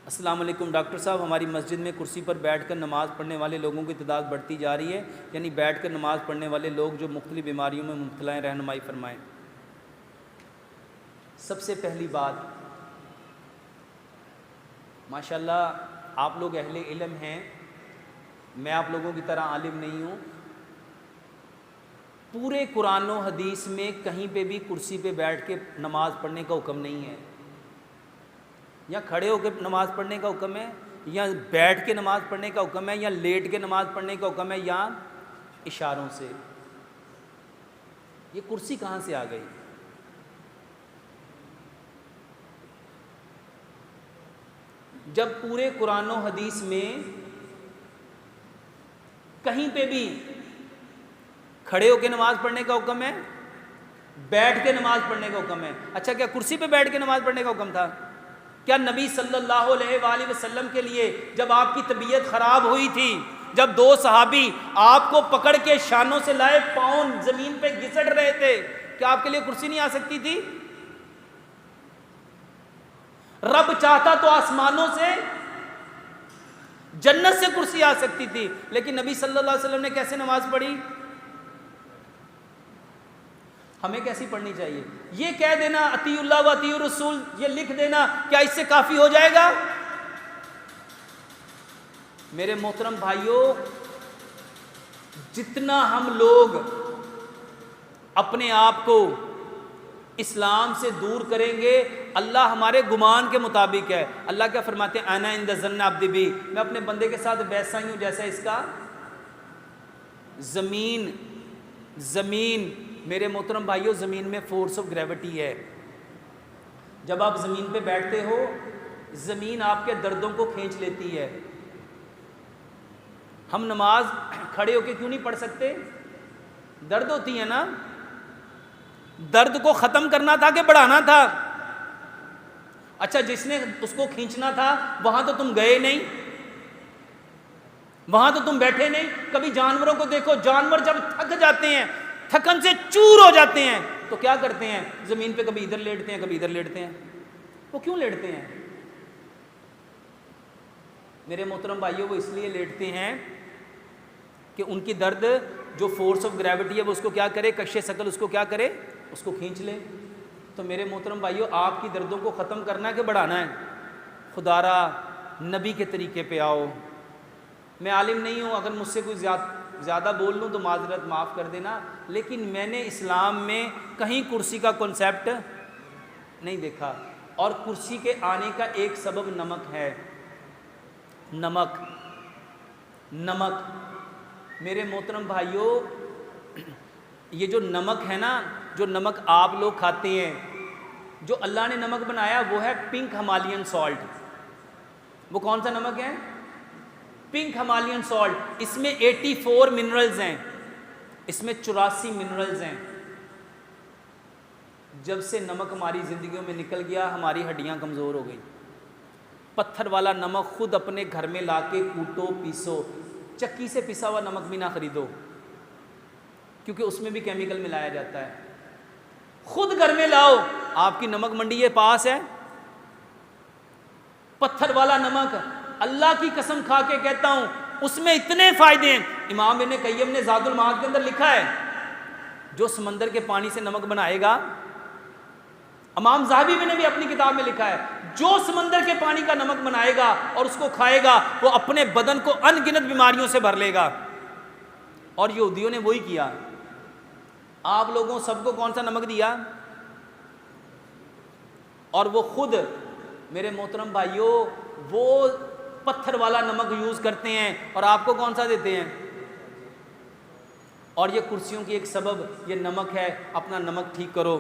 अस्सलाम वालेकुम डॉक्टर साहब, हमारी मस्जिद में कुर्सी पर बैठकर नमाज़ पढ़ने वाले लोगों की तादाद बढ़ती जा रही है, यानी बैठकर नमाज़ पढ़ने वाले लोग जो मुख्तलिफ बीमारियों में मुब्तला हैं, रहनुमाई फरमाएँ। सबसे पहली बात, माशाल्लाह आप लोग अहले इल्म हैं, मैं आप लोगों की तरह आलिम नहीं हूँ। पूरे कुरान और हदीस में कहीं पे भी कुर्सी पे बैठ के नमाज़ पढ़ने का हुक्म नहीं है। या खड़े होकर नमाज़ पढ़ने का हुक्म है, या बैठ के नमाज़ पढ़ने का हुक्म है, या लेट के नमाज़ पढ़ने का हुक्म है, या इशारों से। ये कुर्सी कहाँ से आ गई? जब पूरे कुरान और हदीस में कहीं पे भी खड़े होकर नमाज़ पढ़ने का हुक्म है, बैठ के नमाज़ पढ़ने का हुक्म है। अच्छा, क्या कुर्सी पे बैठ के नमाज़ पढ़ने का हुक्म था? क्या नबी सल्लल्लाहु अलैहि वसल्लम के लिए जब आपकी तबीयत ख़राब हुई थी, जब दो सहाबी आपको पकड़ के शानों से लाए, पाँव ज़मीन पे घिसट रहे थे, क्या आपके लिए कुर्सी नहीं आ सकती थी? रब चाहता तो आसमानों से, जन्नत से कुर्सी आ सकती थी, लेकिन नबी सल्लल्लाहु अलैहि वसल्लम ने कैसे नमाज पढ़ी? हमें कैसी पढ़नी चाहिए? ये कह देना अतीउल्लाह व अतीउर रसूल, ये लिख देना, क्या इससे काफ़ी हो जाएगा? मेरे मोहतरम भाइयों, जितना हम लोग अपने आप को इस्लाम से दूर करेंगे, अल्लाह हमारे गुमान के मुताबिक है। अल्लाह क्या फरमाते हैं? आना इंद ज़न्न अब्दी भी, मैं अपने बंदे के साथ वैसा ही हूँ जैसा इसका ज़मीन। मेरे मोहतरम भाइयों, ज़मीन में फोर्स ऑफ ग्रेविटी है। जब आप ज़मीन पे बैठते हो, ज़मीन आपके दर्दों को खींच लेती है। हम नमाज खड़े होके क्यों नहीं पढ़ सकते? दर्द होती है ना। दर्द को ख़त्म करना था कि बढ़ाना था? अच्छा, जिसने उसको खींचना था वहाँ तो तुम गए नहीं, वहाँ तो तुम बैठे नहीं। कभी जानवरों को देखो, जानवर जब थक जाते हैं, थकन से चूर हो जाते हैं, तो क्या करते हैं? ज़मीन पे कभी इधर लेटते हैं, कभी इधर लेटते हैं। वो क्यों लेटते हैं? मेरे मोहतरम भाइयों, वो इसलिए लेटते हैं कि उनकी दर्द जो फोर्स ऑफ ग्रेविटी है वो उसको क्या करे? कश्य शकल उसको क्या करे? उसको खींच ले। तो मेरे मोहतरम भाइयों, आपकी दर्दों को ख़त्म करना है कि बढ़ाना है? खुदारा नबी के तरीके पे आओ। मैं आलिम नहीं हूँ, अगर मुझसे कोई ज़्यादा बोल लूँ तो माजरत माफ़ कर देना, लेकिन मैंने इस्लाम में कहीं कुर्सी का कॉन्सेप्ट नहीं देखा। और कुर्सी के आने का एक सबब नमक है। नमक मेरे मोहतरम भाइयों, ये जो नमक है ना, जो नमक आप लोग खाते हैं, जो अल्लाह ने नमक बनाया वो है पिंक हिमालयन सॉल्ट। वो कौन सा नमक है? Pink Himalayan salt. इसमें 84 मिनरल्स हैं, इसमें 84 मिनरल्स हैं। जब से नमक हमारी ज़िंदगियों में निकल गया, हमारी हड्डियां कमज़ोर हो गई। पत्थर वाला नमक खुद अपने घर में लाके कूटो, पीसो। चक्की से पिसा हुआ नमक भी ना ख़रीदो, क्योंकि उसमें भी केमिकल मिलाया जाता है। खुद घर में लाओ। आपकी नमक मंडी ये पास है। पत्थर वाला नमक, अल्लाह की कसम खा के कहता हूं, उसमें इतने फ़ायदे हैं। इमाम इब्न क़य्यिम ने ज़ादुल मआद के अंदर लिखा है, जो समंदर के पानी से नमक बनाएगा, इमाम ज़हाबी ने भी अपनी किताब में लिखा है, जो समंदर के पानी का नमक बनाएगा और उसको खाएगा, वो अपने बदन को अनगिनत बीमारियों से भर लेगा। और यहूदियों ने वही किया। आप लोगों सबको कौन सा नमक दिया? और वो खुद, मेरे मोहतरम भाइयों, वो पत्थर वाला नमक यूज़ करते हैं, और आपको कौन सा देते हैं? और ये कुर्सियों की एक सबब ये नमक है। अपना नमक ठीक करो।